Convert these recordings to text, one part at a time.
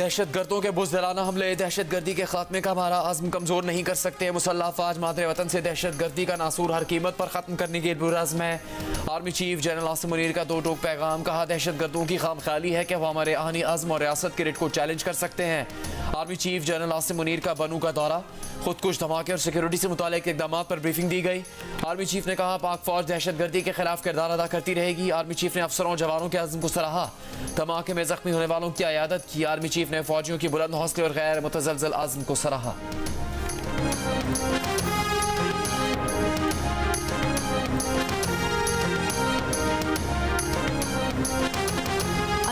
दहशतगर्दों के बुज़दिलाना हमले, दहशतगर्दी के खात्मे का हमारा आज़म कमज़ोर नहीं कर सकते। मुसल्लह अफ़वाज मादरे वतन से दहशतगर्दी का नासूर हर कीमत पर ख़त्म करने के पुरज़्म है। Army chief general Asim Munir का दो टोक पैगाम, कहा दहशतगर्दों की खामख्याली है कि वह हमारे आनी आज़म और रियासत के रिट को चैलेंज कर सकते हैं। Army chief general Asim Munir का बनू का दौरा, खुदकुश धमाके और सिक्योरिटी से मुताल्लिक़ इक़दामात पर ब्रीफिंग दी गई। आर्मी चीफ ने कहा पाक फौज दहशतगर्दी के खिलाफ किरदार अदा करती रहेगी। आर्मी चीफ ने अफसरों जवानों के आज़म को सराहा, धमाके में जख्मी होने वालों की अयादत की। आर्मी चीफ ने फौजियों की बुलंद हौसले और गैर मुतज़लज़ल आज़म को सराहा।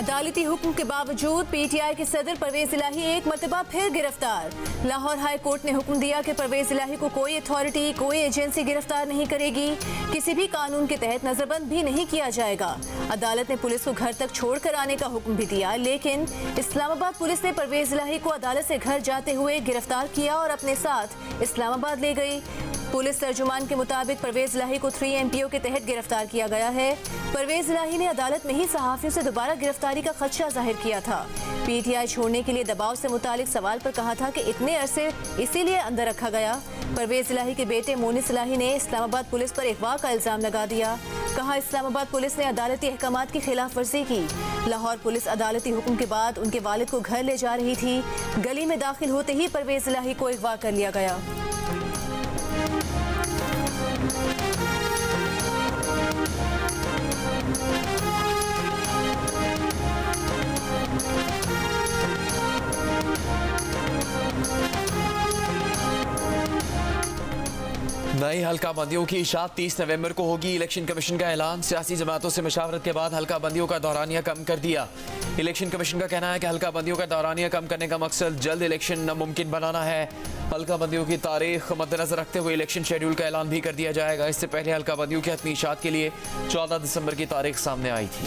अदालती हुक्म के बावजूद पीटीआई के सदर परवेज इलाही एक मरतबा फिर गिरफ्तार। लाहौर हाई कोर्ट ने हुक्म दिया कि परवेज इलाही को कोई अथॉरिटी, कोई एजेंसी गिरफ्तार नहीं करेगी, किसी भी कानून के तहत नजरबंद भी नहीं किया जाएगा। अदालत ने पुलिस को घर तक छोड़ कर आने का हुक्म भी दिया, लेकिन इस्लामाबाद पुलिस ने परवेज इलाही को अदालत से घर जाते हुए गिरफ्तार किया और अपने साथ इस्लामाबाद ले गई। पुलिस तर्जुमान के मुताबिक परवेज इलाही को 3 MPO के तहत गिरफ्तार किया गया है। परवेज इलाही ने अदालत में ही सहाफियों से दोबारा गिरफ्तारी का खदशा जाहिर किया था। पीटीआई छोड़ने के लिए दबाव से मुतालिक सवाल पर कहा था कि इतने अरसे इसीलिए अंदर रखा गया। परवेज इलाही के बेटे मोनिस इलाही ने इस्लामाबाद पुलिस पर अगवा का इल्जाम लगा दिया। कहा इस्लामाबाद पुलिस ने अदालती अहकामात की खिलाफ वर्जी की। लाहौर पुलिस अदालती हुक्म के बाद उनके वालिद को घर ले जा रही थी। गली में दाखिल होते ही परवेज इलाही को अगवा कर लिया गया। नई हल्का बंदियों की इशात 30 नवंबर को होगी। इलेक्शन कमीशन का ऐलान, सियासी जमातों से मशावरत के बाद हल्का बंदियों का दौरानिया कम कर दिया। इलेक्शन कमीशन का कहना है कि हल्का बंदियों का दौरानिया कम करने का मकसद जल्द इलेक्शन मुमकिन बनाना है। हल्का बंदियों की तारीख मद्देनजर रखते हुए इलेक्शन शेड्यूल का ऐलान भी कर दिया जाएगा। इससे पहले हल्का बंदियों की हतमी इशात के लिए 14 दिसंबर की तारीख सामने आई थी।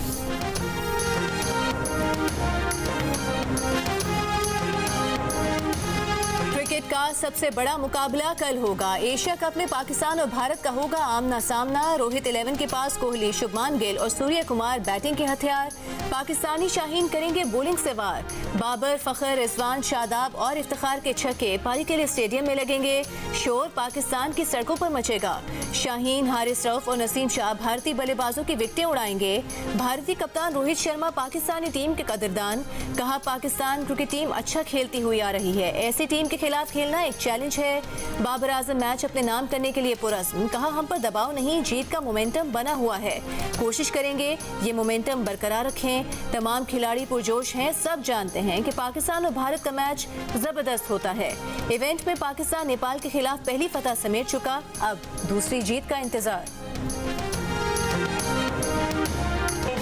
क्रिकेट का सबसे बड़ा मुकाबला कल होगा। एशिया कप में पाकिस्तान और भारत का होगा आमना सामना। रोहित 11 के पास कोहली, शुभमान गिल और सूर्य कुमार बैटिंग के हथियार। पाकिस्तानी शाहीन करेंगे बॉलिंग से वार। बाबर, फखर, रिजवान, शादाब और इफ्तिखार के छक्के पारी के लिए स्टेडियम में लगेंगे। शोर पाकिस्तान की सड़कों पर मचेगा। शाहीन, हारिस रऊफ और नसीम शाह भारतीय बल्लेबाजों की विकेटें उड़ाएंगे। भारतीय कप्तान रोहित शर्मा पाकिस्तानी टीम के कदरदान, कहा पाकिस्तान क्रिकेट टीम अच्छा खेलती हुई आ रही है, ऐसी टीम के खिलाफ खेलना एक चैलेंज है। बाबर आजम मैच अपने नाम करने के लिए पुरज़्म, कहा हम पर दबाव नहीं, जीत का मोमेंटम बना हुआ है, कोशिश करेंगे ये मोमेंटम बरकरार रखें। तमाम खिलाड़ी पुरजोश हैं, सब जानते हैं कि पाकिस्तान और भारत का मैच जबरदस्त होता है। इवेंट में पाकिस्तान नेपाल के खिलाफ पहली फतह समेट चुका, अब दूसरी जीत का इंतजार।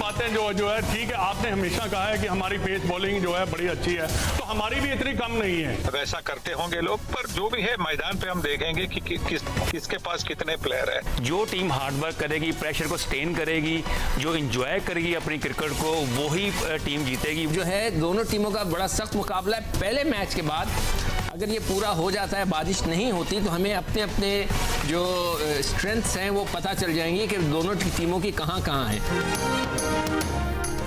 बातें जो है ठीक है, आपने हमेशा कहा है कि हमारी पेस बॉलिंग जो है बड़ी अच्छी है, तो हमारी भी इतनी कम नहीं है। अब ऐसा करते होंगे लोग, पर जो भी है मैदान पे हम देखेंगे कि किसके पास कितने प्लेयर है। जो टीम हार्ड वर्क करेगी, प्रेशर को स्टेन करेगी, जो एंजॉय करेगी अपनी क्रिकेट को, वही टीम जीतेगी। जो है दोनों टीमों का बड़ा सख्त मुकाबला है। पहले मैच के बाद अगर ये पूरा हो जाता है, बारिश नहीं होती, तो हमें अपने अपने जो स्ट्रेंथ्स हैं वो पता चल जाएंगी कि दोनों टीमों की कहाँ कहाँ हैं।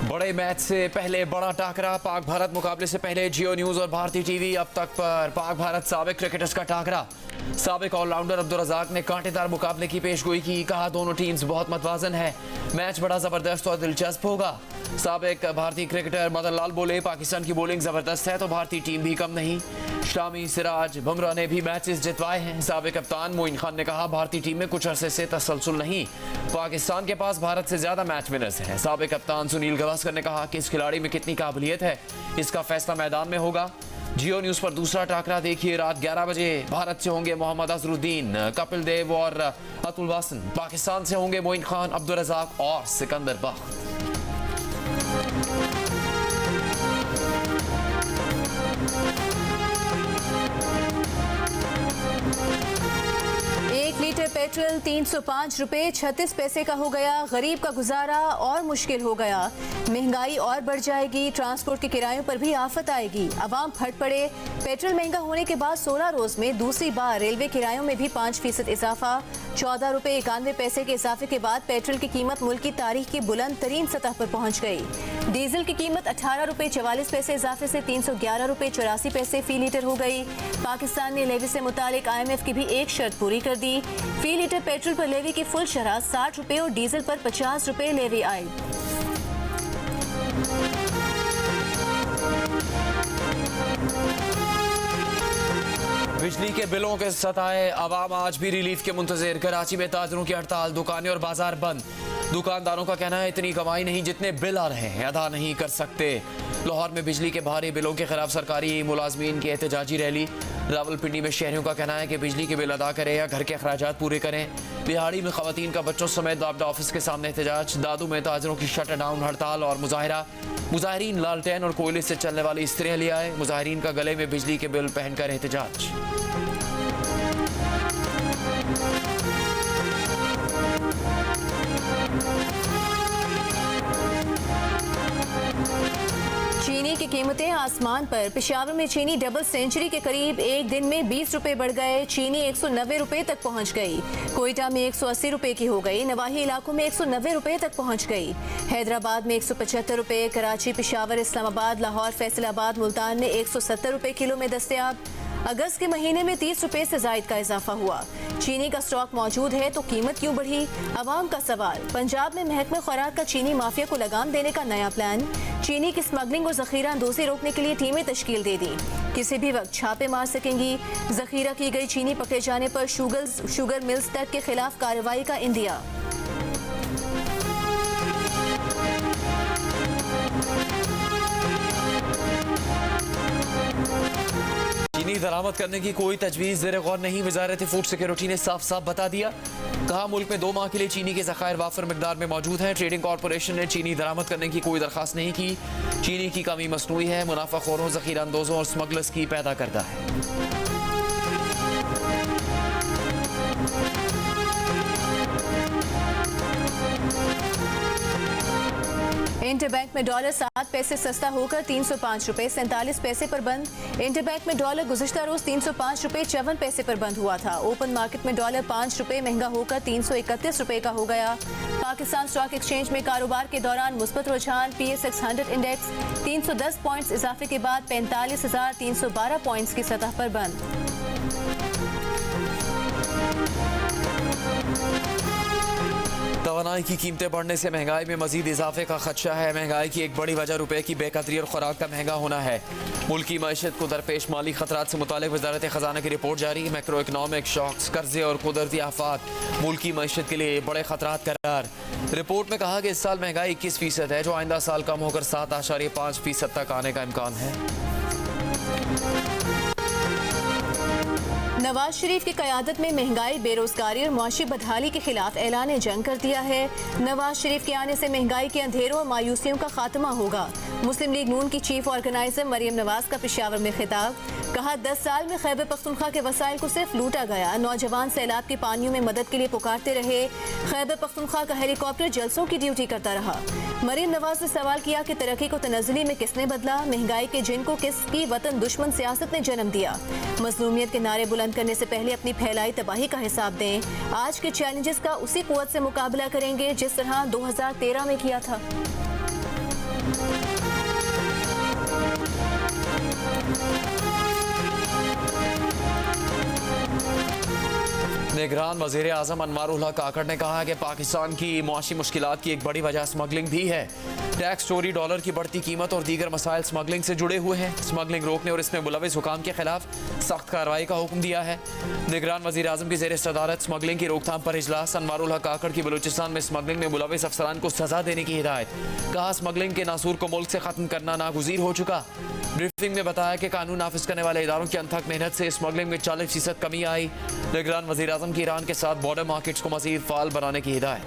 बड़े मैच से पहले बड़ा टाकरा, पाक भारत मुकाबले से पहले जियो न्यूज़ और भारतीय टीवी अब तक पर पाक भारत साबिक क्रिकेटर्स का टाकरा। साबिक ऑलराउंडर अब्दुल रज़ाक ने कांटेदार मुकाबले की पेशगोई की, कहा दोनों टीम्स बहुत मतवाजन है, मैच बड़ा ज़बरदस्त और दिलचस्प होगा। साबिक भारतीय क्रिकेटर मदन लाल बोले पाकिस्तान की बॉलिंग ज़बरदस्त है तो भारतीय टीम भी कम नहीं। शामी, सिराज, बुमराह ने भी मैचेस जितवाए हैं। साबिक कप्तान मोइन खान ने कहा भारतीय टीम में कुछ अरसे से तसलसल नहीं, पाकिस्तान के पास भारत से ज़्यादा मैच विनर्स हैं। साबिक कप्तान सुनील गावस्कर ने कहा कि इस खिलाड़ी में कितनी काबिलियत है, इसका फैसला मैदान में होगा। जियो न्यूज़ पर दूसरा टाकरा देखिए रात 11 बजे। भारत से होंगे मोहम्मद अजरुद्दीन, कपिल देव और अतुल वासन। पाकिस्तान से होंगे मोइन खान, अब्दुल रज़ाक और सिकंदर बख्त। लीटर पेट्रोल 305 रुपए 36 पैसे का हो गया। गरीब का गुजारा और मुश्किल हो गया। महंगाई और बढ़ जाएगी, ट्रांसपोर्ट के किरायों पर भी आफत आएगी। अवाम फट पड़े। पेट्रोल महंगा होने के बाद 16 रोज में दूसरी बार रेलवे किरायों में भी 5% इजाफा। 14 रुपए 91 पैसे के इजाफे के बाद पेट्रोल की कीमत मुल्क की तारीख की बुलंद तरीन सतह पर पहुंच गई। डीजल की कीमत 18 रुपए 44 पैसे इजाफे से 311 रुपए 84 पैसे फी लीटर हो गई। पाकिस्तान ने लेवी से मुतालिक IMF की भी एक शर्त पूरी कर दी। फी लीटर पेट्रोल पर लेवी की फुल शरह 60 रुपए और डीजल पर 50 रुपए लेवी आई। बिजली के बिलों के सताए अवाम आज भी रिलीफ के मुंतजिर। कराची में ताजरों की हड़ताल, दुकानें और बाजार बंद। दुकानदारों का कहना है इतनी कमाई नहीं जितने बिल आ रहे हैं अदा नहीं कर सकते। लाहौर में बिजली के भारी बिलों के खिलाफ सरकारी मुलाजमीन की एहतजाजी रैली। रावलपिंडी में शहरियों का कहना है कि बिजली के बिल अदा करें या घर के अखराजात पूरे करें। बिहाड़ी में खवातीन का बच्चों समेत दाबदा ऑफिस के सामने एहतजाज। दादू में ताजरों की शटर डाउन हड़ताल और मुजाहिरा। मुजाहिरीन लालटेन और कोयले से चलने वाली इस्त्रियां ले आए। मुजाहिरीन का गले में बिजली के बिल पहनकर एहतजाज। चीनी की कीमतें आसमान पर। पेशावर में चीनी डबल सेंचुरी के करीब एक दिन में 20 रुपए बढ़ गए। चीनी 190 रुपए तक पहुंच गई। कोयटा में 180 रुपए की हो गई। नवाही इलाकों में 190 रुपए तक पहुंच गई। हैदराबाद में 175 रुपए। कराची, पेशावर, इस्लामाबाद, लाहौर, फैसलाबाद, मुल्तान में 170 रुपए किलो में दस्तयाब। अगस्त के महीने में 30 रुपए से जायद का इजाफा हुआ। चीनी का स्टॉक मौजूद है तो कीमत क्यों बढ़ी? अवाम का सवाल। पंजाब में महकमे खुराक का चीनी माफिया को लगाम देने का नया प्लान। चीनी की स्मगलिंग और जखीरा अंदोजी रोकने के लिए टीमें तश्कील दे दी। किसी भी वक्त छापे मार सकेंगी। जखीरा की गई चीनी पकड़े जाने पर शुगर मिल्स तक के खिलाफ कार्रवाई का इंदिया। चीनी दरामद करने की कोई तजवीज़ ज़ेर गौर नहीं। वजारत फूड सिक्योरिटी ने साफ साफ बता दिया। कहा मुल्क में 2 माह के लिए चीनी के ज़खायर वाफर मिकदार में मौजूद हैं। ट्रेडिंग कॉरपोरेशन ने चीनी दरामद करने की कोई दरख्वास्त नहीं की। चीनी की कमी मसनूई है, मुनाफाखोरों, ज़खीरा अंदोज़ों और स्मगलर्स की पैदा करता है। इंटरबैंक में डॉलर 7 पैसे सस्ता होकर 305 रुपए 47 पैसे पर बंद। इंटरबैंक में डॉलर गुज़िश्ता रोज 305 रुपए 54 पैसे पर बंद हुआ था। ओपन मार्केट में डॉलर 5 रुपए महंगा होकर 331 रुपए का हो गया। पाकिस्तान स्टॉक एक्सचेंज में कारोबार के दौरान मुस्बत रुझान। PSX 100 इंडेक्स 310 पॉइंट्स इजाफे के बाद 45,312 पॉइंट्स की सतह पर बंद। तवानाई की कीमतें बढ़ने से महंगाई में मजीद इजाफे का खदशा है। महंगाई की एक बड़ी वजह रुपए की बेकदरी और खुराक का महंगा होना है। मुल्क की मईशत को दरपेश माली खतरात से मुतालिक वजारत खजाना की रिपोर्ट जारी। मैक्रो इकनॉमिक शॉक्स, कर्जे और कुदरती आफात मुल्क की मईशत के लिए बड़े खतरात करार। रिपोर्ट में कहा कि इस साल महंगाई 21% है, जो आइंदा साल कम होकर 7.5% तक आने का इम्कान है। नवाज शरीफ की क़यादत में महंगाई, बेरोजगारी और मुआशी बदहाली के खिलाफ ऐलान जंग कर दिया है। नवाज शरीफ के आने से महंगाई के अंधेरों और मायूसियों का खात्मा होगा। मुस्लिम लीग नून की चीफ ऑर्गेनाइजर मरियम नवाज का पेशावर में खिताब। कहा 10 साल में खैबर पख्तूनख्वा के वसाइल को सिर्फ लूटा गया। नौजवान सैलाब के पानियों में मदद के लिए पुकारते रहे। खैबर पख्तूनख्वा का हेलीकॉप्टर जलसों की ड्यूटी करता रहा। मरियम नवाज ने सवाल किया कि तरक्की को तनज़्ज़ुली में किसने बदला? महंगाई के जिन को किसकी वतन दुश्मन सियासत ने जन्म दिया? मजलूमियत के नारे बुलंद करने से पहले अपनी फैलाई तबाही का हिसाब दें। आज के चैलेंजेस का उसी कुव्वत से मुकाबला करेंगे जिस तरह 2013 में किया था। निगरान वज़ीर आज़म अनवारुल हक काकड़ ने कहा कि पाकिस्तान की मुआशी मुश्किलात की एक बड़ी वजह स्मगलिंग भी है। टैक्स चोरी, डॉलर की बढ़ती कीमत और दीगर मसाइल स्मगलिंग से जुड़े हुए हैं। स्मगलिंग रोकने और इसमें मुलविस हुकाम के खिलाफ सख्त कार्रवाई का हुक्म दिया है। निगरान वज़ीर आज़म की ज़ेर सदारत स्मगलिंग की रोकथाम पर इजलास। अनवारुल हक काकड़ की बलूचिस्तान में स्मगलिंग में मुलविस अफसरान को सजा देने की हिदायत। कहा स्मगलिंग के नासूर को मुल्क से खत्म करना नागुज़ीर हो चुका। ब्रीफिंग में बताया कि कानून नाफिज करने वाले इदारों की अनथक मेहनत से स्मगलिंग में 40% कमी आई। निगरान वज़ीर आज़म की ईरान के साथ बॉर्डर मार्केट्स को मज़ीद फाल बनाने की हिदायत।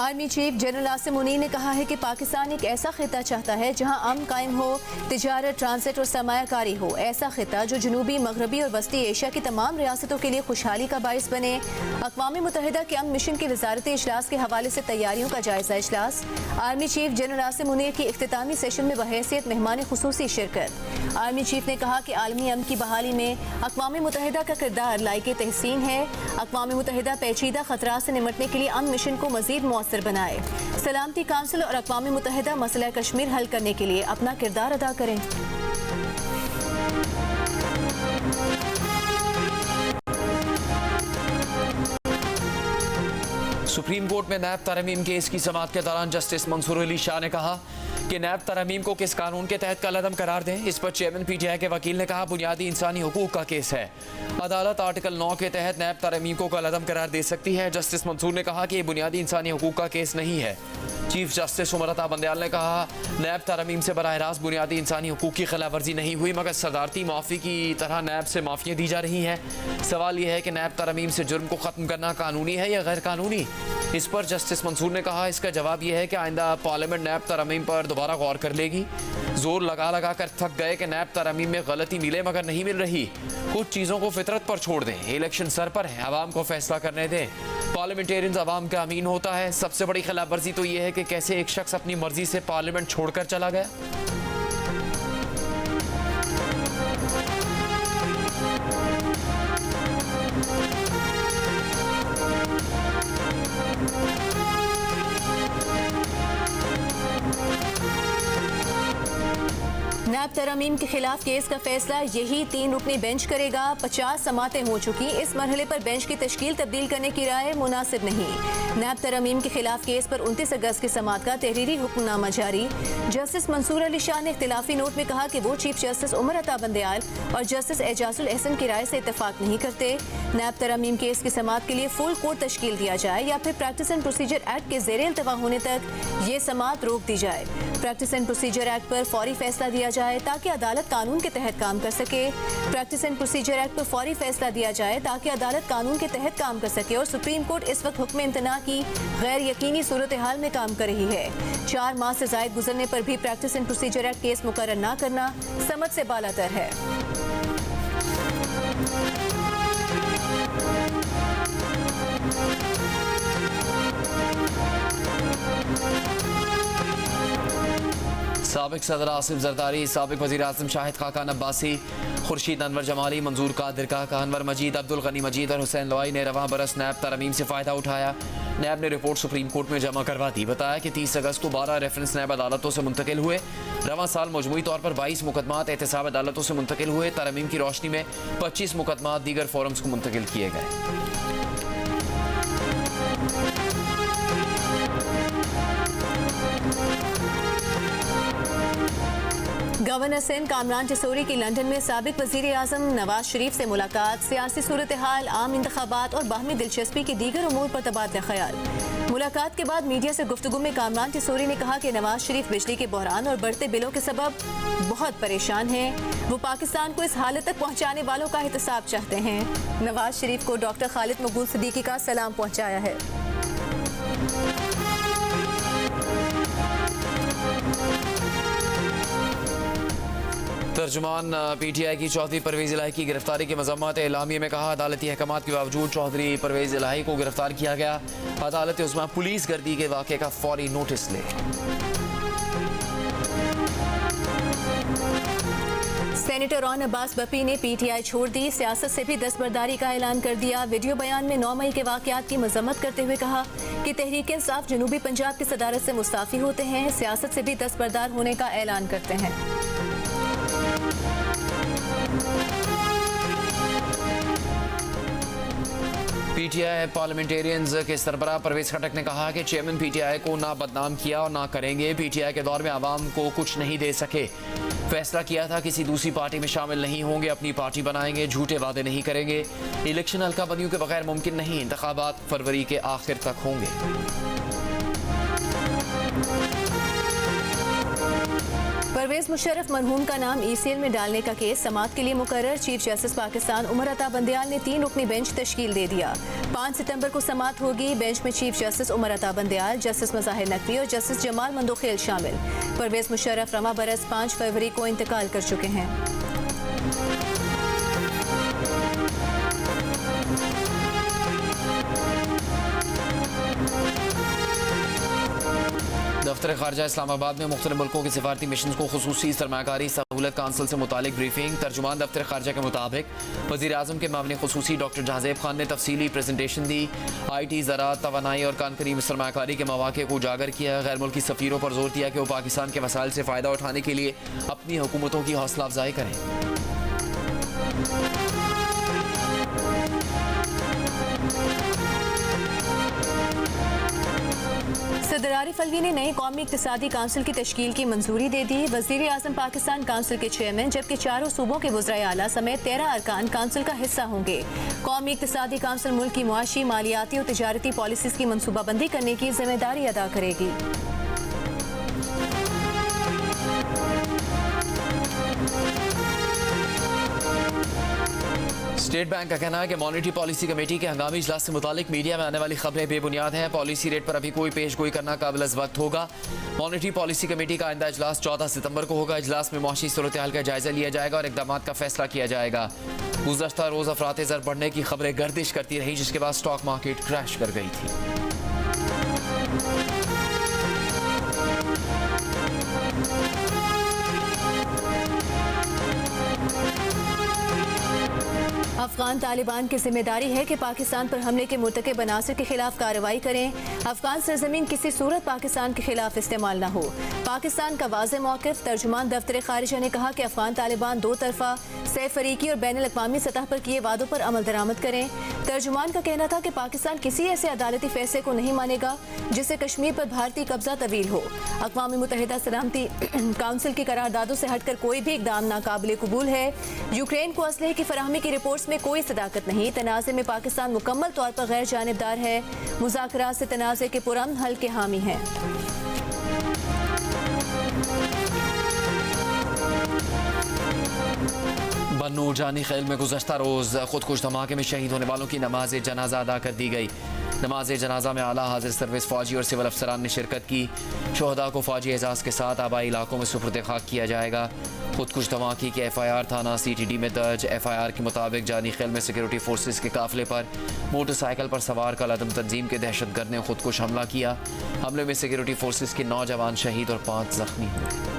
Army chief general Asim Munir ने कहा है कि पाकिस्तान एक ऐसा खिता चाहता है जहां अमन कायम हो, तिजारत, ट्रांसिट और सरमायाकारी हो। ऐसा खिता जो जनूबी, मगरबी और वस्ती एशिया की तमाम रियासतों के लिए खुशहाली का बाइस बने। अक़वाम मुत्तहिदा के अमन मिशन के वजारती इजलास के हवाले से तैयारियों का जायजा इजलास। Army chief general Asim Munir की इख्तितामी सेशन में बहैसियत मेहमान खुसूसी शिरकत। आर्मी चीफ ने कहा कि आलमी अमन की बहाली में अक़वाम मुत्तहिदा का किरदार लायके तहसीन है। अक़वाम मुत्तहिदा पेचीदा खतरात से निमटने के लिए अमन मिशन को मज़ीद मौसर बनाए। सलामती काउंसिल और अक़वाम मुत्तहिदा मसला कश्मीर हल करने के लिए अपना किरदार अदा करें। सुप्रीम कोर्ट में नैब तरमीम केस की समाअत के दौरान जस्टिस मंसूर अली शाह ने कहा कि नैब तरमीम को किस कानून के तहत कलअदम करार दें। इस पर चेयरमैन पीटीआई के वकील ने कहा बुनियादी इंसानी हुकूक का केस है, अदालत आर्टिकल 9 के तहत नैब तरमीम को कलअदम करार दे सकती है। जस्टिस मंसूर ने कहा कि ये बुनियादी इंसानी हुकूक का केस नहीं है। चीफ जस्टिस उमर अता बंदयाल ने कहा नैब तरमीम से बराह रास्त बुनियादी इंसानी हुकूक की खिलाफ वर्जी नहीं हुई, मगर सदारती माफ़ी की तरह नैब से माफ़ियाँ दी जा रही हैं। सवाल यह है कि नैब तरमीम से जुर्म को ख़त्म करना कानूनी है या गैर कानूनी। इस पर जस्टिस मंसूर ने कहा इसका जवाब यह है कि आइंदा पार्लियामेंट नैब तरमीम पर दोबारा गौर कर लेगी। जोर लगा लगा कर थक गए कि नैब तरमीम में गलती मिले मगर नहीं मिल रही। कुछ चीज़ों को फितरत पर छोड़ दें, इलेक्शन सर पर है, आवाम को फैसला करने दें। पार्लियामेंटेरियन आवाम का अमीन होता है। सबसे बड़ी खिलाफ वर्जी तो यह है कि कैसे एक शख्स अपनी मर्जी से पार्लियामेंट छोड़कर चला गया। नैब तरमीम के खिलाफ केस का फैसला यही 3 रुकनी बेंच करेगा। 50 समातें हो चुकी, इस मरहले पर बेंच की तश्कील तब्दील करने की राय मुनासिब नहीं। नैब तरमीम के खिलाफ केस पर 29 अगस्त की समात का तहरीरी हुक्मनामा जारी। जस्टिस मंसूर अली शाह ने इख्तिलाफी नोट में कहा कि वो चीफ जस्टिस उमर अता बंदयाल और जस्टिस एजाजुल एहसन की राय से इत्तेफाक नहीं करते। नैब तरमीम केस की समात के लिए फुल कोर्ट तश्कील दिया जाए या फिर प्रैक्टिस एंड प्रोसीजर एक्ट के ज़ेरे इल्तवा होने तक ये समात रोक दी जाए। प्रैक्टिस एंड प्रोसीजर एक्ट पर फौरी फैसला दिया जाए ताकि अदालत कानून के तहत काम कर सके। प्रैक्टिस एंड प्रोसीजर एक्ट पर फौरी फैसला दिया जाए ताकि अदालत कानून के तहत काम कर सके। और सुप्रीम कोर्ट इस वक्त हुक्म इम्तना की गैर यकीनी सूरत हाल में काम कर रही है। 4 माह से जायद गुजरने पर भी practice and procedure act case मुकर्रर न करना समझ से बालातर है। साबिक सदर आसिफ जरदारी, साबिक वज़ीर आज़म शाहिद खाकान अब्बासी, खुर्शीद अनवर जमाली, मंजूर कादिर काका, अनवर मजीद, अब्दुल गनी मजीद और हुसैन लवाई ने रवां बरस नैब तरमीम से फ़ायदा उठाया। नैब ने रिपोर्ट सुप्रीम कोर्ट में जमा करवा दी। बताया कि 30 अगस्त को 12 रेफरेंस नैब अदालतों से मुंतकिल हुए। रवां साल मजमूई तौर पर 22 मुकदमात एहतसाब अदालतों से मुंतकिल हुए। तरमीम की रोशनी में 25 मुकदमात दीगर फोरम्स को मुंतकिल किए गए। गवर्नर सिंध कामरान टिसोरी की लंदन में साबिक वजीर आजम नवाज शरीफ से मुलाकात। सियासी सूरत हाल, आम इंतखाबात और बाहमी दिलचस्पी के दीगर उमूर पर तबादला ख्याल। मुलाकात के बाद मीडिया से गुफ्तगू में कामरान टिसोरी ने कहा कि नवाज शरीफ बिजली के बहरान और बढ़ते बिलों के सबब बहुत परेशान हैं। वो पाकिस्तान को इस हालत तक पहुँचाने वालों का एहतसाब चाहते हैं। नवाज शरीफ को डॉक्टर खालिद मकबूल सिद्दीकी का सलाम पहुँचाया है। तर्जुमान पीटीआई की चौधरी परवेज इलाही की गिरफ्तारी की मजम्मत। एलामिया में कहा अदालती अहकामात के बावजूद चौधरी परवेज इलाही को गिरफ्तार किया गया। अदालत उस्मा पुलिस गर्दी के वाक़े का फौरी नोटिस ले। सेनेटर रॉन अब्बास बपी ने पीटीआई छोड़ दी। सियासत से भी दस्तबरदारी का ऐलान कर दिया। वीडियो बयान में 9 मई के वाक़यात की मजम्मत करते हुए कहा कि तहरीक इंसाफ जनूबी पंजाब की सदारत से मुस्ताफ़ी होते हैं, सियासत से भी दस्तबरदार होने का ऐलान करते हैं। पीटीआई पार्लियामेंटेरियंस के सरबराह परवेज खटक ने कहा कि चेयरमैन पीटीआई को ना बदनाम किया और ना करेंगे। पीटीआई के दौर में आवाम को कुछ नहीं दे सके। फैसला किया था किसी दूसरी पार्टी में शामिल नहीं होंगे, अपनी पार्टी बनाएंगे, झूठे वादे नहीं करेंगे। इलेक्शन हल्का बंदियों के बगैर मुमकिन नहीं। इंतखाबात फरवरी के आखिर तक होंगे। परवेज मुशर्रफ मरहूम का नाम ECL में डालने का केस समाअत के लिए मुकर्रर। चीफ जस्टिस पाकिस्तान उमर अता बंदयाल ने 3 रुकनी बेंच तश्कील दे दिया। 5 सितंबर को समाअत होगी। बेंच में chief justice Umar Ata Bandial, justice Mazahir Naqvi और जस्टिस जमाल मंदोखेल शामिल। परवेज मुशर्रफ रमा बरस 5 फरवरी को इंतकाल कर चुके हैं। दफ्तर खारजा इस्लामाबाद में मुख्तलिफ मुल्कों के सिफारती मिशन को खुसूसी सरमाकारी सहूलत काउंसिल से मुतालिक ब्रीफिंग। तर्जुमान दफ्तर खारजा के मुताबिक वज़ीर आज़म के मामले खुसूसी डॉक्टर जहाज़ेब खान ने तफसीली प्रेजेंटेशन दी। IT, ज़राअत, तवानाई और कानकरी में सरमाकारी के मौक़े को उजागर किया। गैर मुल्की सफ़ीरों पर जोर दिया कि वो पाकिस्तान के वसाइल से फ़ायदा उठाने के लिए अपनी हुकूमतों की हौसला अफजाई करें। सदर आरिफ अलवी ने नई कौमी इक़्तिसादी काउंसिल की तश्कील की मंजूरी दे दी। वज़ीर आज़म पाकिस्तान काउंसिल के चेयरमैन जबकि 4 सूबों के वज़राए आला समेत 13 अरकान काउंसिल का हिस्सा होंगे। कौमी इक़्तिसादी काउंसिल मुल्क की मुआशी, मालियाती और तिजारती पॉलिसीज़ की मनसूबाबंदी करने की जिम्मेदारी अदा करेगी। स्टेट बैंक का कहना है कि मॉनेटरी पॉलिसी कमेटी के हंगामी इजलास से मुतालिक मीडिया में आने वाली खबरें बेबुनियाद हैं। पॉलिसी रेट पर अभी कोई पेश गोई करना काबिल वक्त होगा। मॉनेटरी पॉलिसी कमेटी का आइंदा इजलास 14 सितंबर को होगा। इजलास में मुआशी सूरत हाल का जायजा लिया जाएगा और इकदाम का फैसला किया जाएगा। गुज़श्ता रोज़ अफरात ज़र बढ़ने की खबरें गर्दिश करती रही, जिसके बाद स्टॉक मार्केट क्रैश कर गई थी। अफगान तालिबान की जिम्मेदारी है कि पाकिस्तान पर हमले के मुर्तकिब अनासिर के खिलाफ कार्रवाई करें। अफगान सरजमीन किसी सूरत पाकिस्तान के खिलाफ इस्तेमाल न हो। पाकिस्तान का वाज़ेह मौक़िफ़। तर्जुमान दफ्तर खारिजा ने कहा कि अफगान तालिबान दो तरफा, सह फरीकी और बैनुल अक़वामी सतह पर किए वादों पर अमल दरामद करें। तर्जुमान का कहना था कि पाकिस्तान किसी ऐसे अदालती फैसले को नहीं मानेगा जिससे कश्मीर पर भारतीय कब्जा तवील हो। अक़वाम मुत्तहिदा सलामती काउंसिल की करारदादों से हटकर कोई भी इक़दाम नाकाबिल कबूल है। यूक्रेन को असलहे की फराहमी की रिपोर्ट्स में कोई सदाकत नहीं। तनाज़े में पाकिस्तान मुकम्मल तौर पर गैर जानिबदार है। मुज़ाकरात से तनाज़े के पुरअमन हल के हामी हैं। बन्नू जानी खेल में गुज़श्ता रोज़ खुदकुश धमाके में शहीद होने वालों की नमाज जनाजा अदा कर दी गई। नमाज जनाजा में आला हाजिर सर्विस फ़ौजी और सिविल अफसरान ने शिरकत की। शोहदा को फ़ौजी एजाज़ के साथ आबाई इलाकों में सुपुर्द खाक किया जाएगा। खुदकुश धमाके की FIR थाना CTD में दर्ज। FIR के मुताबिक जानी खेल में सिक्योरिटी फोर्सेस के काफिले पर मोटरसाइकिल पर सवार कल अदम तंजीम के दहशतगर्द ने खुदकुश हमला किया। हमले में सिक्योरिटी फोर्सेस के 9 जवान शहीद और 5 जख्मी हुए।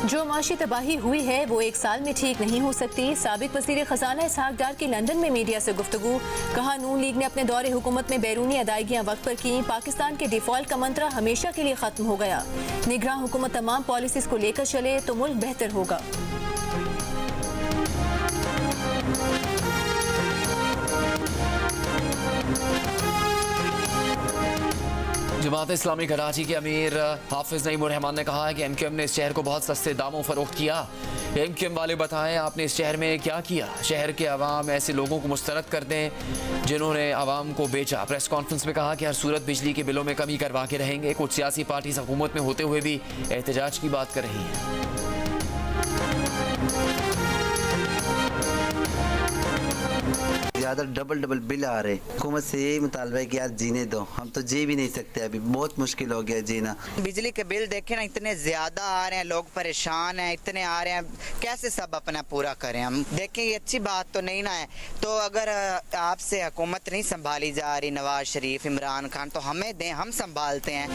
जो माशी तबाही हुई है वो 1 साल में ठीक नहीं हो सकती। साबिक वज़ीर ख़ज़ाना इसहाक डार की लंदन में मीडिया से गुफ्तगू। कहा, नून लीग ने अपने दौरे हुकूमत में बैरूनी अदायगियाँ वक्त पर की। पाकिस्तान के डिफ़ॉल्ट का मंत्रा हमेशा के लिए ख़त्म हो गया। निगरान हुकूमत तमाम पॉलिसीज़ को लेकर चले तो मुल्क बेहतर होगा। जमात इस्लामी कराची के अमीर हाफिज नईमुर रहमान ने कहा है कि MQM ने इस शहर को बहुत सस्ते दामों फरोख्त किया। MQM वाले बताएं आपने इस शहर में क्या किया। शहर के अवाम ऐसे लोगों को मुस्तरद कर दें जिन्होंने अवाम को बेचा। प्रेस कॉन्फ्रेंस में कहा कि हर सूरत बिजली के बिलों में कमी करवा के रहेंगे। कुछ सियासी पार्टी हुकूमत में होते हुए भी एहतजाज की बात कर रही है। ज़्यादा डबल बिल आ रहे। हुकूमत से यही मुतालबा है कि यार जीने दो, हम तो जी भी नहीं सकते, अभी बहुत मुश्किल हो गया जीना। बिजली के बिल देखें ना, इतने ज़्यादा आ रहे हैं, लोग परेशान हैं, इतने आ रहे हैं, कैसे सब अपना पूरा करें। हम देखें ये अच्छी बात तो नहीं ना है। तो अगर आपसे हुकूमत नहीं संभाली जा रही, नवाज शरीफ, इमरान खान, तो हमें दें, हम संभालते हैं।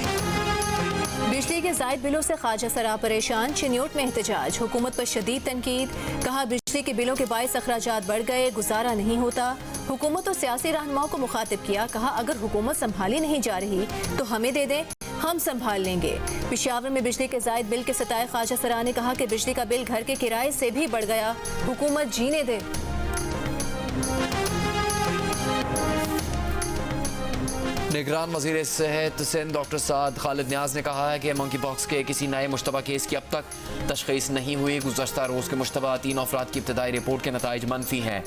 बिजली के ज़ायद बिलों से ख्वाजा सरा परेशान। चिन्योट में एहतजाज। हुकूमत पर शदीद तनकीद। कहा, बिजली के बिलों के बायस अखराजात बढ़ गए, गुजारा नहीं होता। हुकूमत और सियासी रहनुमाओं को मुखातिब किया। कहा, अगर हुकूमत संभाली नहीं जा रही तो हमें दे दें, हम संभाल लेंगे। पेशावर में बिजली के ज़ायद बिल के सताए ख्वाजा सरा ने कहा कि बिजली का बिल घर के किराए से भी बढ़ गया, हुकूमत जीने दे। निगरान वज़ीर सेहत सिंध डॉक्टर साद खालिद न्याज ने कहा है कि मंकी पॉक्स के किसी नए मुश्तबा केस की अब तक तशख़ीस नहीं हुई। गुज़श्ता रोज़ के मुश्तबा 3 अफराद की इब्तदाई रिपोर्ट के नताइज मनफी हैं।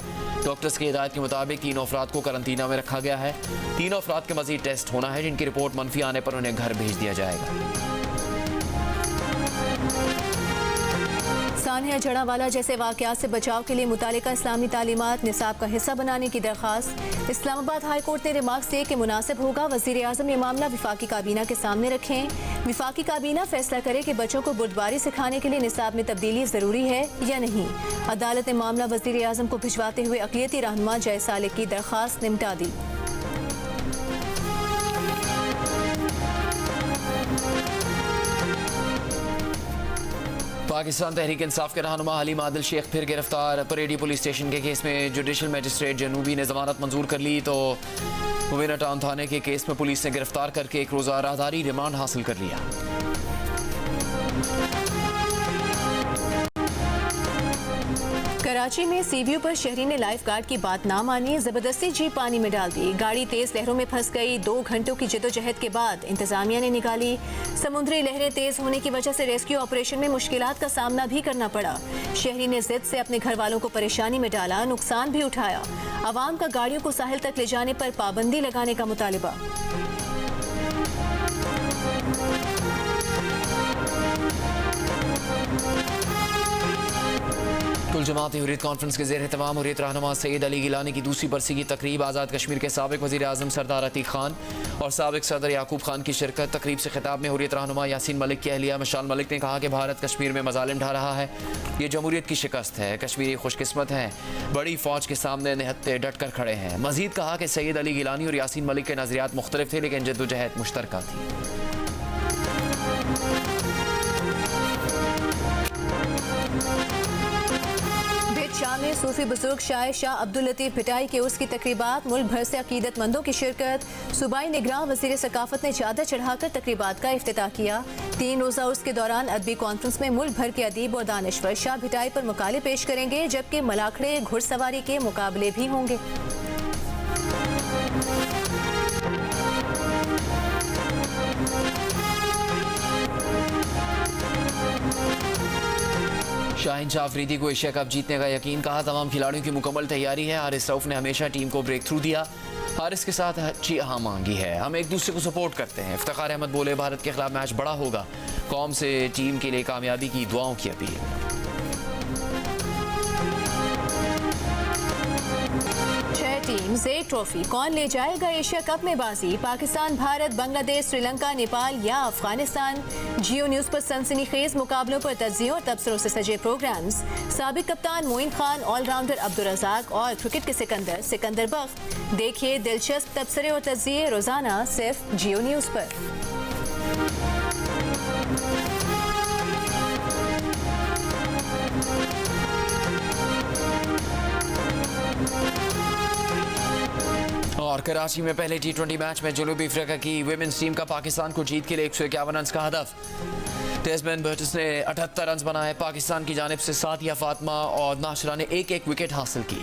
डॉक्टर्स की हिदायत के मुताबिक 3 अफराद को करंतना में रखा गया है। 3 अफराद के मज़ीद टेस्ट होना है, जिनकी रिपोर्ट मनफी आने पर उन्हें घर भेज दिया जाएगा। सानिया जड़ावाला जैसे वाक़यात से बचाव के लिए मुतालिका इस्लामी तालीमात निसाब का हिस्सा बनाने की दरख्वास्त। इस्लामाबाद हाई कोर्ट ने रिमार्क्स दिए कि मुनासिब होगा वज़ीर आज़म ये मामला विफाकी काबीना के सामने रखें। विफाकी काबीना फैसला करे कि बच्चों को बुर्दबारी सिखाने के लिए निसाब में तब्दीली ज़रूरी है या नहीं। अदालत ने मामला वज़ीर आज़म को भिजवाते हुए अक़लियती रहनुमा जय सालिक की दरख्वास्त निपटा दी। पाकिस्तान तहरीक इंसाफ के रहनुमा हलीम आदिल शेख फिर गिरफ्तार। परेडी पुलिस स्टेशन के केस में जुडिशल मजिस्ट्रेट जनूबी ने जमानत मंजूर कर ली तो मुबीना टाउन थाने के केस में पुलिस ने गिरफ्तार करके 1 रोज़ा राहदारी रिमांड हासिल कर लिया। कराची में सीवीयू पर शहरी ने लाइफ गार्ड की बात ना मानी, जबरदस्ती जीप पानी में डाल दी। गाड़ी तेज लहरों में फंस गई। 2 घंटों की जद्दोजहद के बाद इंतजामिया ने निकाली। समुद्री लहरें तेज होने की वजह से रेस्क्यू ऑपरेशन में मुश्किलात का सामना भी करना पड़ा। शहरी ने जिद से अपने घर वालों को परेशानी में डाला, नुकसान भी उठाया। आवाम का गाड़ियों को साहिल तक ले जाने पर पाबंदी लगाने का मुतालिबा। कुल जमात हुर्रियत कॉन्फ्रेंस के ज़ेर तमाम हुर्रियत रहनुमा सैयद अली गिलानी की दूसरी बरसी की तकरीब। आज़ाद कश्मीर के साबिक वज़ीर आज़म सरदार अतीक खान और साबिक सदर याकूब खान की शिरकत। तकरीब से खिताब में हुर्रियत रहनुमा यासीन मलिक की अहलिया मशाल मलिक ने कहा कि भारत कश्मीर में मजालिम ढा रहा है, ये जमहूरियत की शिकस्त है। कश्मीरी खुशकिस्मत हैं, बड़ी फ़ौज के सामने निहत्ते डट कर खड़े हैं। मज़ीद कहा कि सैयद अली गिलानी और यासीन मलिक के नज़रियात मुख्तलिफ थे, लेकिन जद्दोजहद मुश्तरका थी। शाह में सूफी बुजुर्ग शाह शाह अब्दुल लतीफ भिटाई के उर्स की तकरीबात। मुल्क भर से अकीदतमंदों की शिरकत। सूबाई निगरान वज़ीर सकाफत ने चादर चढ़ाकर तकरीबात का इफ्तिताह किया। 3 रोज़ा उर्स के दौरान अदबी कॉन्फ्रेंस में मुल्क भर के अदीब और दानिश्वर शाह भिटाई पर मुकाले पेश करेंगे, जबकि मलाखड़े घुड़सवारी के मुकाबले भी होंगे। शाहीन शाह अफरीदी को एशिया कप जीतने का यकीन। कहा तमाम खिलाड़ियों की मुकम्मल तैयारी है। हारिस रऊफ ने हमेशा टीम को ब्रेक थ्रू दिया। हारिस के साथ अच्छी मांगी है, हम एक दूसरे को सपोर्ट करते हैं। इफ्तिखार अहमद बोले भारत के खिलाफ मैच बड़ा होगा। कौम से टीम के लिए कामयाबी की दुआओं की अपील। टीम्स एक ट्रॉफी, कौन ले जाएगा एशिया कप में बाजी? पाकिस्तान, भारत, बांग्लादेश, श्रीलंका, नेपाल या अफगानिस्तान? जियो न्यूज पर सनसनीखेज मुकाबलों पर तज्जियों और तबसरों से सजे प्रोग्राम्स। साबिक कप्तान मोइन खान, ऑलराउंडर अब्दुल रज़ाक और क्रिकेट के सिकंदर बख्त। देखिए दिलचस्प तबसरे और तज्जिए रोजाना सिर्फ जियो न्यूज पर। और कराची में पहले T20 मैच में जनूबी अफ्रीका की विमेंस टीम का पाकिस्तान को जीत के लिए 151 रन का हदफ। टेस्मैन बर्टिस ने 78 रन बनाए। पाकिस्तान की जानिब से सादिया फातिमा और नाशरा ने एक विकेट हासिल की।